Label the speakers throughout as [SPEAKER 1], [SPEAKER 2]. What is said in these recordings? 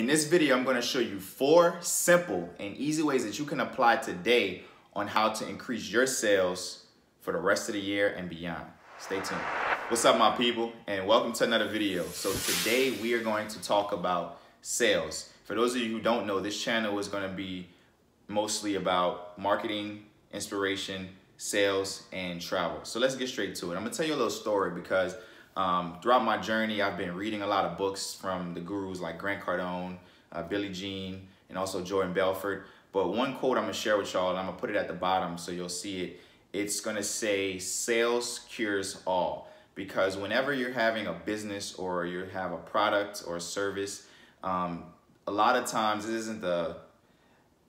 [SPEAKER 1] In this video, I'm going to show you 4 simple and easy ways that you can apply today on how to increase your sales for the rest of the year and beyond. Stay tuned. What's up, my people, and welcome to another video. So today we are going to talk about sales. For those of you who don't know, this channel is going to be mostly about marketing, inspiration, sales, and travel. So let's get straight to it. I'm going to tell you a little story because throughout my journey, I've been reading a lot of books from the gurus like Grant Cardone, Billie Jean, and also Jordan Belfort. But one quote I'm gonna share with y'all, and I'm gonna put it at the bottom so you'll see it. It's gonna say, sales cures all. Because whenever you're having a business or you have a product or a service, a lot of times this isn't the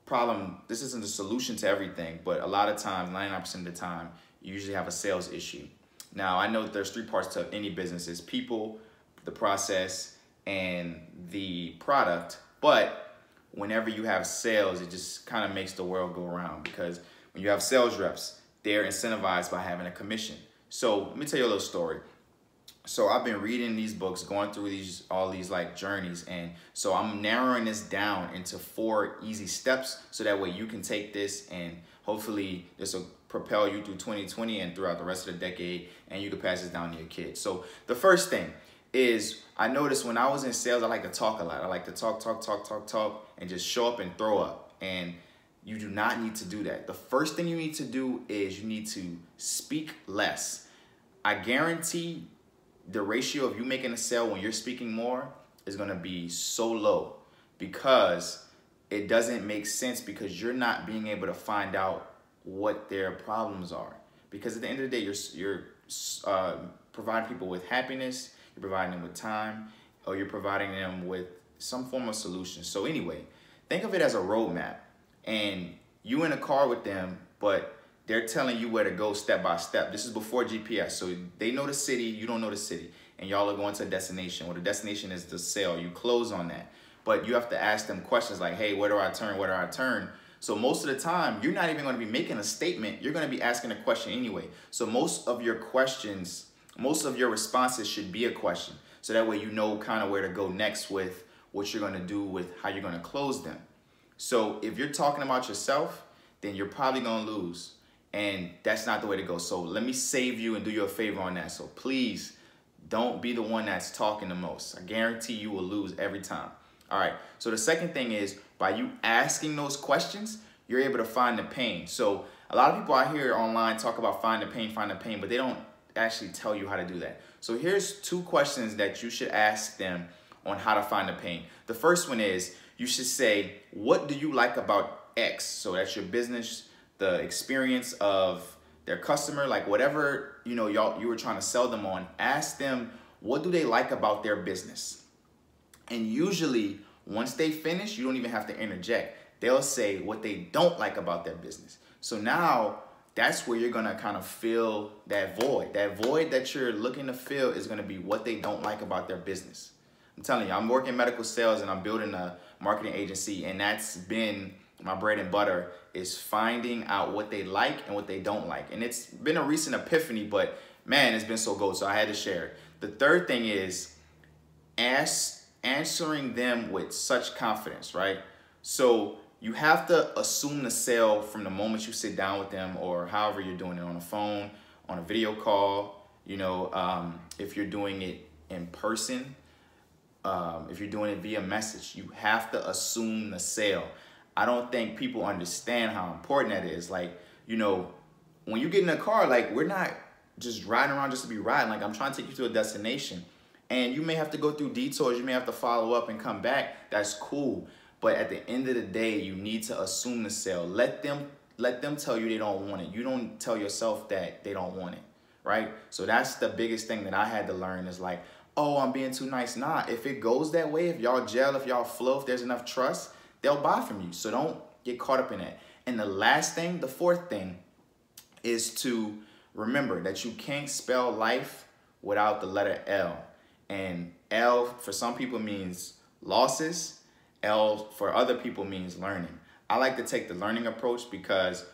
[SPEAKER 1] problem, this isn't the solution to everything, but a lot of times, 99% of the time, you usually have a sales issue. Now, I know that there's 3 parts to any business. It's people, the process, and the product. But whenever you have sales, it just kind of makes the world go around, because when you have sales reps, they're incentivized by having a commission. So let me tell you a little story. So I've been reading these books, going through all these like journeys. And so I'm narrowing this down into 4 easy steps so that way you can take this and hopefully this will propel you through 2020 and throughout the rest of the decade, and you can pass this down to your kids. So the first thing is, I noticed when I was in sales, I like to talk a lot. I like to talk, and just show up and throw up. And you do not need to do that. The first thing you need to do is you need to speak less. I guarantee the ratio of you making a sale when you're speaking more is gonna be so low, because it doesn't make sense, because you're not being able to find out what their problems are. Because at the end of the day, you're providing people with happiness, you're providing them with time, or you're providing them with some form of solution. So anyway, think of it as a roadmap, and you in a car with them, but they're telling you where to go step by step. This is before GPS, so they know the city, you don't know the city, and y'all are going to a destination. Well, the destination is the sale. You close on that, but you have to ask them questions like, hey, where do I turn? Where do I turn? So most of the time, you're not even going to be making a statement. You're going to be asking a question anyway. So most of your questions, most of your responses should be a question. So that way you know kind of where to go next with what you're going to do with how you're going to close them. So if you're talking about yourself, then you're probably going to lose. And that's not the way to go. So let me save you and do you a favor on that. So please don't be the one that's talking the most. I guarantee you will lose every time. All right, so the second thing is, by you asking those questions, you're able to find the pain. So a lot of people out here online talk about find the pain, but they don't actually tell you how to do that. So here's 2 questions that you should ask them on how to find the pain. The first one is, you should say, what do you like about X? So that's your business, the experience of their customer, like whatever you were trying to sell them on. Ask them, what do they like about their business? And usually, once they finish, you don't even have to interject. They'll say what they don't like about their business. So now, that's where you're gonna kind of fill that void. That void that you're looking to fill is gonna be what they don't like about their business. I'm telling you, I'm working medical sales and I'm building a marketing agency, and that's been my bread and butter, is finding out what they like and what they don't like. And it's been a recent epiphany, but man, it's been so good, so I had to share it. The third thing is, answering them with such confidence, right? So you have to assume the sale from the moment you sit down with them, or however you're doing it, on a phone, on a video call, if you're doing it in person, if you're doing it via message, you have to assume the sale. I don't think people understand how important that is. Like, when you get in a car, like, we're not just riding around just to be riding. Like, I'm trying to take you to a destination. And you may have to go through detours, you may have to follow up and come back. That's cool. But at the end of the day, you need to assume the sale. Let them tell you they don't want it. You don't tell yourself that they don't want it, right? So that's the biggest thing that I had to learn, is like, oh, I'm being too nice. Nah, if it goes that way, if y'all gel, if y'all flow, if there's enough trust, they'll buy from you. So don't get caught up in that. And the last thing, the 4th thing, is to remember that you can't spell life without the letter L. And L for some people means losses. L for other people means learning. I like to take the learning approach because,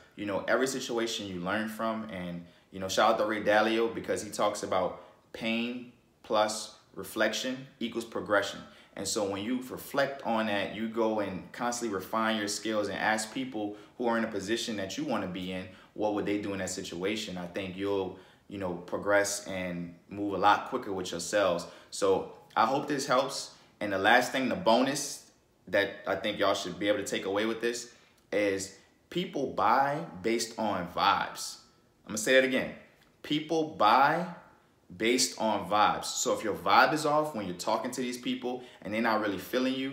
[SPEAKER 1] every situation you learn from. And, shout out to Dalio, because he talks about pain plus reflection equals progression. And so when you reflect on that, you go and constantly refine your skills and ask people who are in a position that you want to be in, what would they do in that situation? I think you'll, progress and move a lot quicker with your sales. So I hope this helps. And the last thing, the bonus that I think y'all should be able to take away with this is people buy based on vibes. I'm gonna say that again. People buy based on vibes. So if your vibe is off when you're talking to these people and they're not really feeling you,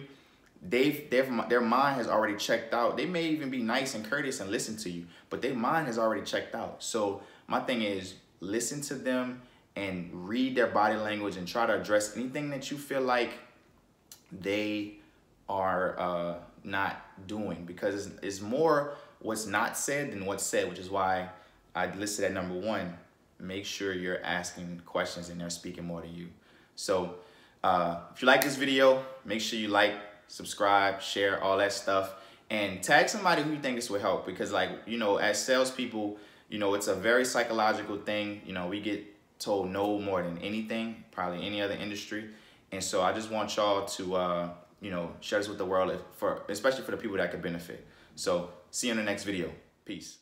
[SPEAKER 1] their mind has already checked out. They may even be nice and courteous and listen to you, but their mind has already checked out. So my thing is, listen to them and read their body language and try to address anything that you feel like they are not doing, because it's more what's not said than what's said, which is why I listed at number 1. Make sure you're asking questions and they're speaking more to you. So if you like this video, make sure you like, subscribe, share, all that stuff, and tag somebody who you think this will help, because as salespeople, it's a very psychological thing. We get told no more than anything, probably any other industry. And so I just want y'all to, share this with the world, especially for the people that could benefit. So see you in the next video. Peace.